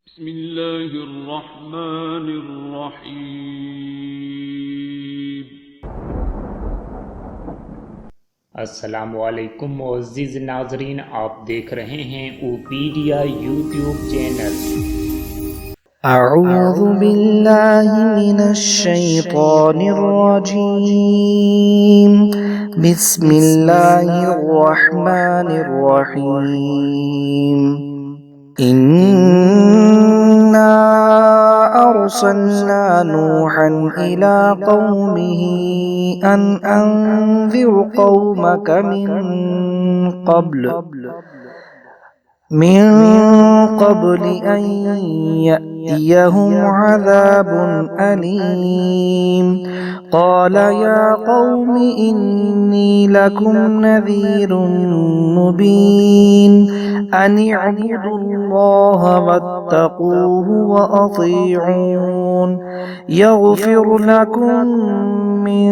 بسم الله الرحمن الرحیم۔ अस्सलामुअलैकुम मुअज़्ज़िज़ नाज़रीन, आप देख रहे हैं ओपीडिया यूट्यूब चैनल। أعوذ بالله من الشيطان الرجيم بسم الله الرحمن الرحيم إنا أرسلنا نوحا إلى قومه أن أنذر قومك من قبل أن يأتيهم عذاب أليم قال يا قوم إني لكم نذير مبين أن اعبدوا الله واتقوه وأطيعون يغفر لكم من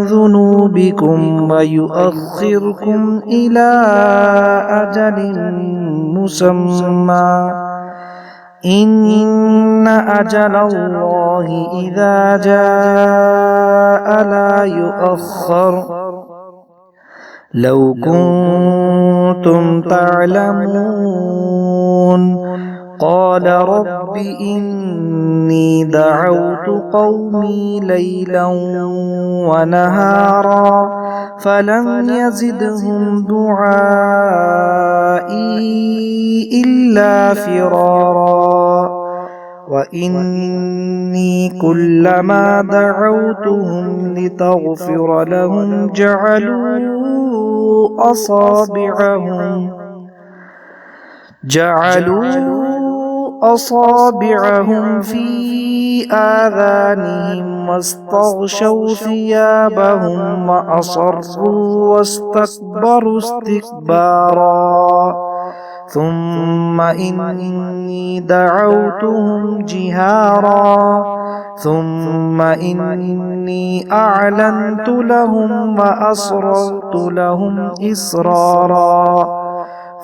ذنوبكم ويؤخركم إلى أجل مسمى إن أجل الله إذا جاء لا يؤخر لو كنتم تعلمون قال رب إني دعوت قومي ليلا ونهارا فلم يزدهم دعائي إلا فرارا وإني كلما دعوتهم لتغفر لهم جعلوا أصابعهم في آذانهم واستغشوا ثيابهم وأصروا واستكبروا استكبارا ثم إني دعوتهم جهارا ثم إني أعلنت لهم وأسررت لهم إسرارا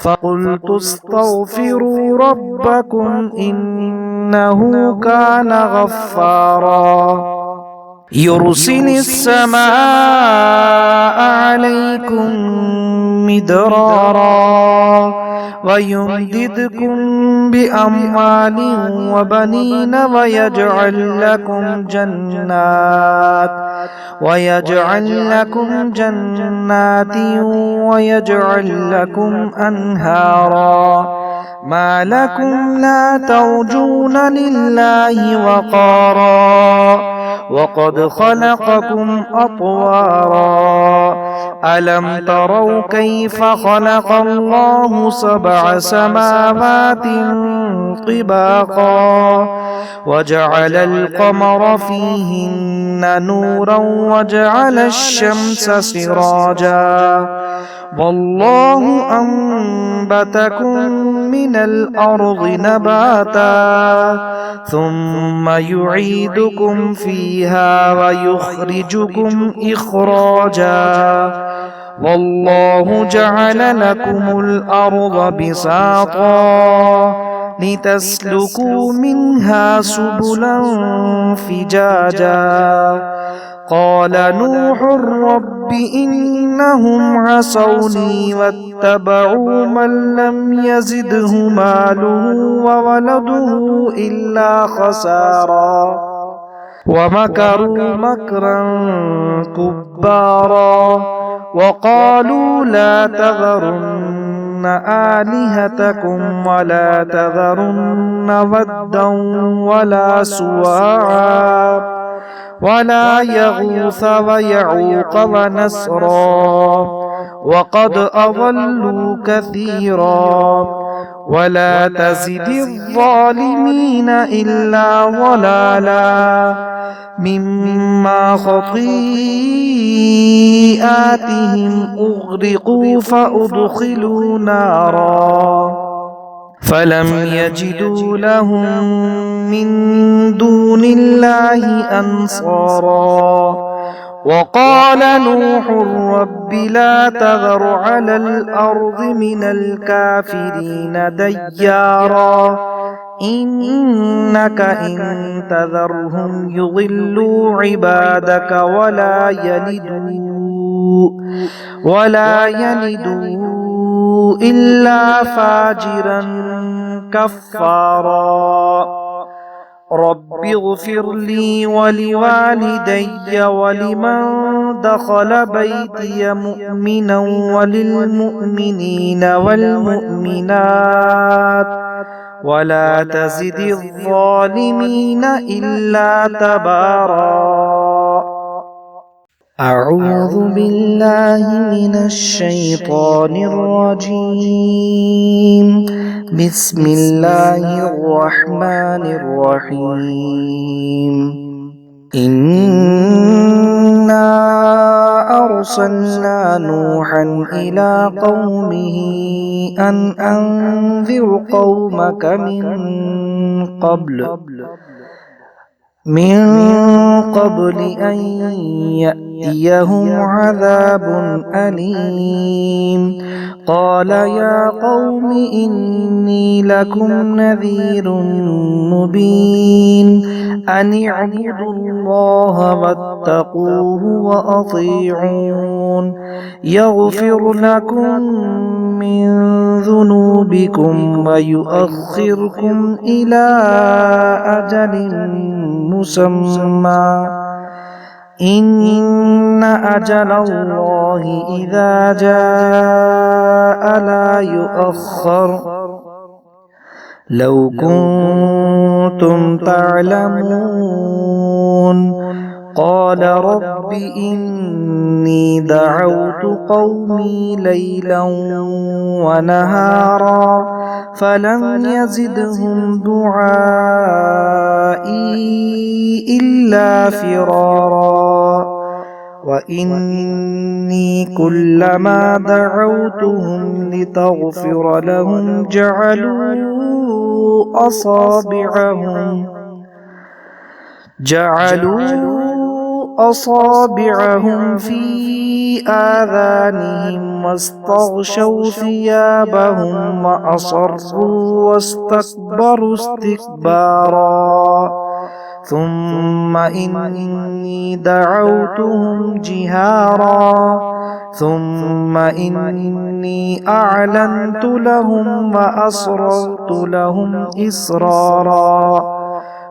فقلت استغفروا ربكم إنه كان غفارا يرسل السماء عليكم مدرارا ويمددكم بأموال وبنين ويجعل لكم جنات ويجعل لكم أنهارا ما لكم لا ترجون لله وقارا وقد خلقكم أطوارا ألم تروا كيف خلق الله 7 سماوات طباقا وجعل القمر فيهن نورا وجعل الشمس سراجا والله أنبتكم من الأرض نباتا ثم يعيدكم فيها ويخرجكم إخراجا والله جعل لكم الأرض بساطا لتسلكوا منها سبلا فجاجا قال نوح رب إنهم عصوني واتبعوا من لم يزده ماله وولده إلا خسارا ومكروا مكرا كبارا وقالوا لا تذرن آلهتكم ولا تذرن ودا ولا سواعا ولا يغوث ويعوق ونسرا وقد أضلوا كثيرا ولا تزد الظالمين إلا ضلالا مما خطيئاتهم أغرقوا فأدخلوا نارا فلم يجدوا لهم من دون الله أنصارا وقال نوح رب لا تذر على الأرض من الكافرين ديارا إنك إن تذرهم يضلوا عبادك ولا يلدوا إلا فاجرا كفارا رب اغفر لي ولوالدي ولمن دخل بيتي مؤمنا وللمؤمنين والمؤمنات ولا تزد الظالمين إلا تبارا. أعوذ بالله من الشيطان الرجيم. بسم الله الرحمن الرحيم. إنا أرسلنا نوحا إلى قومه أن أنذر قومك من قبل أن يأتيهم عذاب أليم. قال يا قوم إني لكم نذير مبين أن اعبدوا الله واتقوه وأطيعون يغفر لكم من ذنوبكم ويؤخركم إلى أجل مسمى إن أجل الله إذا جاء لا يؤخر لو كنتم تعلمون. قال رب إني دعوت قومي ليلا ونهارا فلم يزدهم دعائي إلا فرارا وإني كلما دعوتهم لتغفر لهم جعلوا أصابعهم في آذانهم واستغشوا ثيابهم وأصروا واستكبروا استكبارا. ثم إني دعوتهم جهارا ثم إني أعلنت لهم وأسررت لهم إسرارا.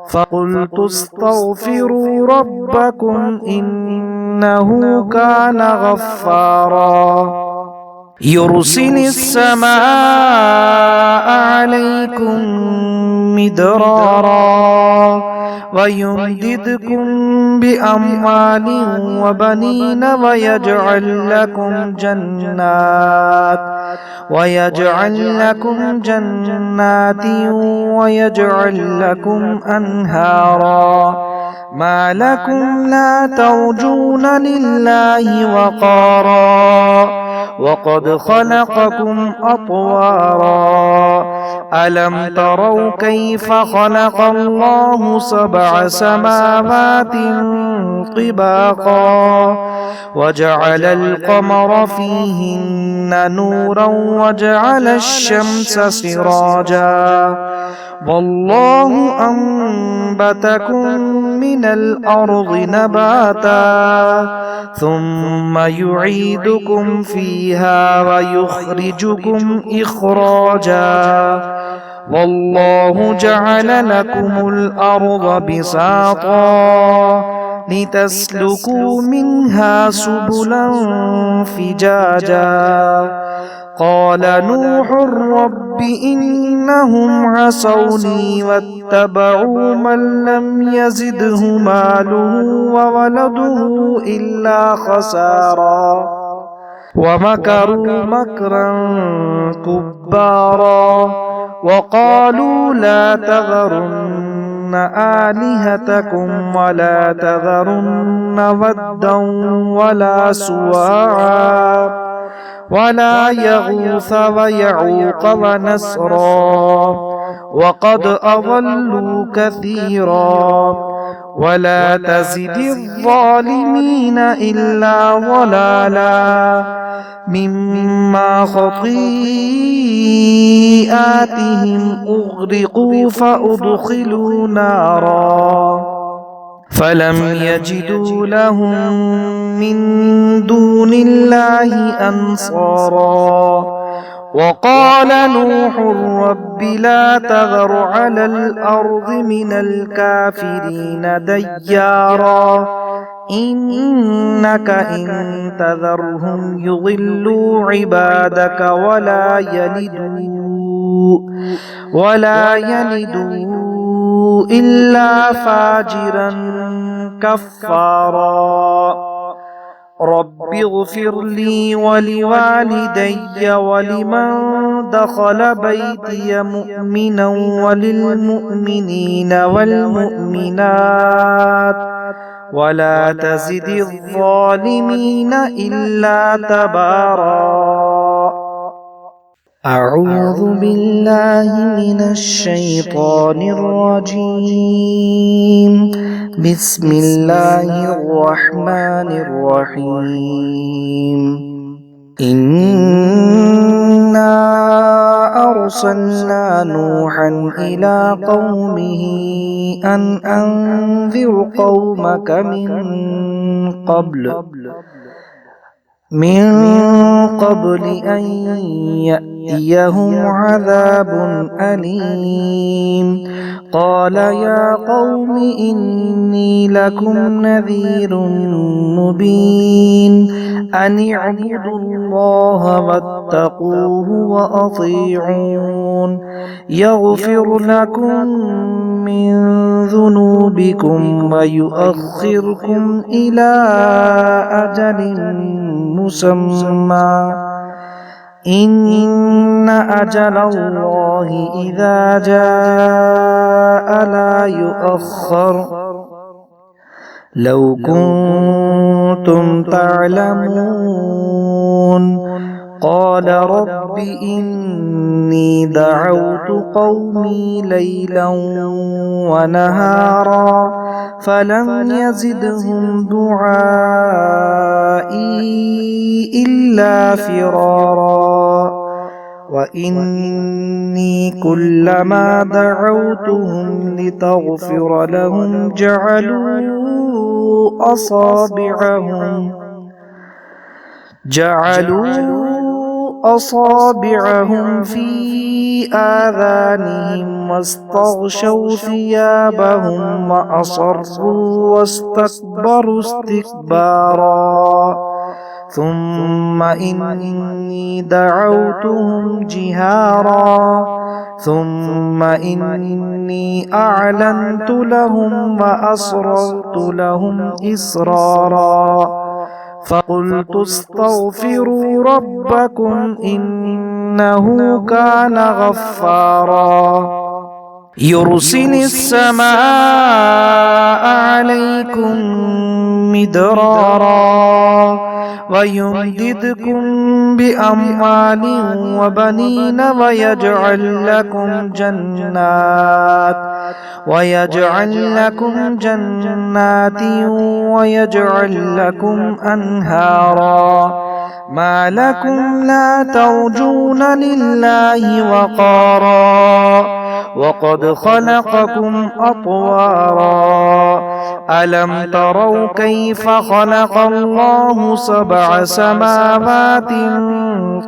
فقلت استغفروا ربكم إنه كان غفارا يرسل السماء عليكم مدرارا ويمددكم بأموال وبنين ويجعل لكم جنات ويجعل لكم أنهارا. ما لكم لا ترجون لله وقارا وقد خلقكم أطوارا. ألم تروا كيف خلق الله 7 سماوات طباقا وجعل القمر فيهن نورا وجعل الشمس سراجا والله أنبتكم من الأرض نباتا ثم يعيدكم فيها ويخرجكم إخراجا والله جعل لكم الأرض بساطا لتسلكوا منها سبلا فجاجا. قال نوح رب إنهم عصوني واتبعوا من لم يزده ماله وولده إلا خسارا ومكروا مكرا كبارا وقالوا لا تذرن آلهتكم ولا تذرن ودا ولا سواعا ولا يغوث ويعوق ونسرا وقد أضلوا كثيرا ولا تزد الظالمين إلا ضلالا مما خطيئاتهم أغرقوا فأدخلوا نارا فلم يجدوا لهم من دون الله أنصارا وقال نوح رب لا تذر على الأرض من الكافرين ديارا إنك إن تذرهم يضلوا عبادك ولا يلدوا إلا فاجرا كفارا رب اغفر لي ولوالدي ولمن دخل بيتي مؤمنا وللمؤمنين والمؤمنات ولا تزد الظالمين إلا تبارا. أعوذ بالله من الشيطان الرجيم. بسم الله الرحمن الرحيم. إنا أرسلنا نوحا إلى قومه أن أنذر قومك من قبل أن يأتيهم عذاب أليم. قال يا قوم إني لكم نذير مبين أن اعبدوا الله واتقوه وأطيعون يغفر لكم من ذنوبكم ويؤخركم إلى أجل مسمى إن أجل الله إذا جاء لا يؤخر لو كنتم تعلمون. قال رب إني دعوت قومي ليلا ونهارا فلم يزدهم دعائي إلا فرارا وإني كلما دعوتهم لتغفر لهم جعلوا أصابعهم في آذانهم واستغشوا ثيابهم وأصروا واستكبروا استكبارا ثم إني دعوتهم جهارا ثم إني أعلنت لهم وأسررت لهم إسرارا فقلت استغفروا ربكم إنه كان غفارا يرسل السماء عليكم مدرارا ويمددكم بأموال وبنين ويجعل لكم جنات ويجعل لكم أنهارا ما لكم لا ترجون لله وقارا وقد خلقكم أطوارا ألم تروا كيف خلق الله 7 سماوات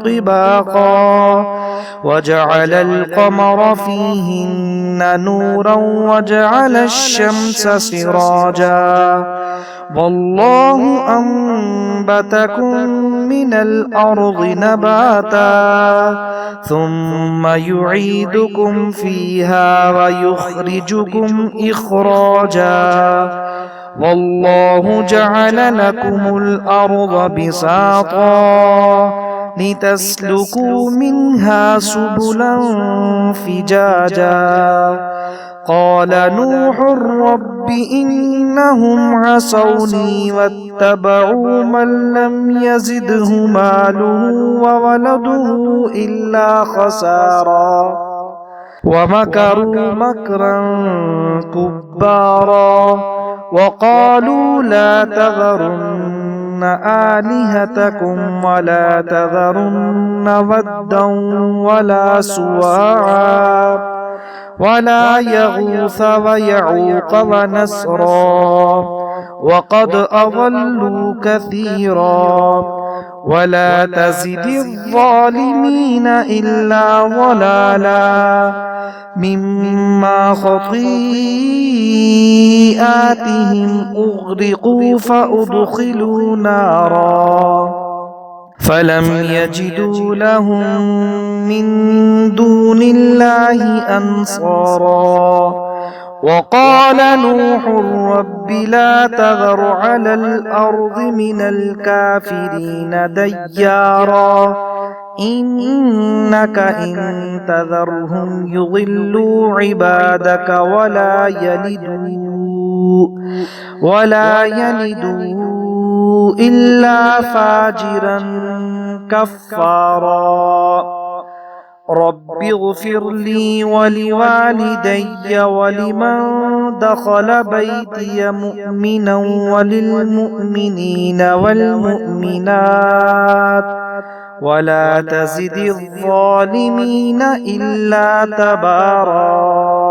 طباقا وجعل القمر فيهن نورا وجعل الشمس سراجا والله أنبتكم من الأرض نباتا ثم يعيدكم فيها ويخرجكم إخراجا والله جعل لكم الأرض بساطا لتسلكوا منها سبلا فجاجا قال نوح رب إنهم عصوني واتبعوا من لم يزده ماله وولده إلا خسارا ومكروا مكرا كبارا وقالوا لا تذرن آلهتكم ولا تذرن ودا ولا سواعا ولا يغوث ويعوق ونسرا وقد أضلوا كثيرا ولا تزد الظالمين إلا ضلالا مما خطيئاتهم أغرقوا فأدخلوا نارا فلم يجدوا لهم من دون الله أنصارا وقال نوح رب لا تذر على الأرض من الكافرين ديارا إنك إن تذرهم يضلوا عبادك ولا يلدوا إلا فاجرا كفارا رب اغفر لي ولوالدي ولمن دخل بيتي مؤمنا وللمؤمنين والمؤمنات ولا تزد الظالمين إلا تبارا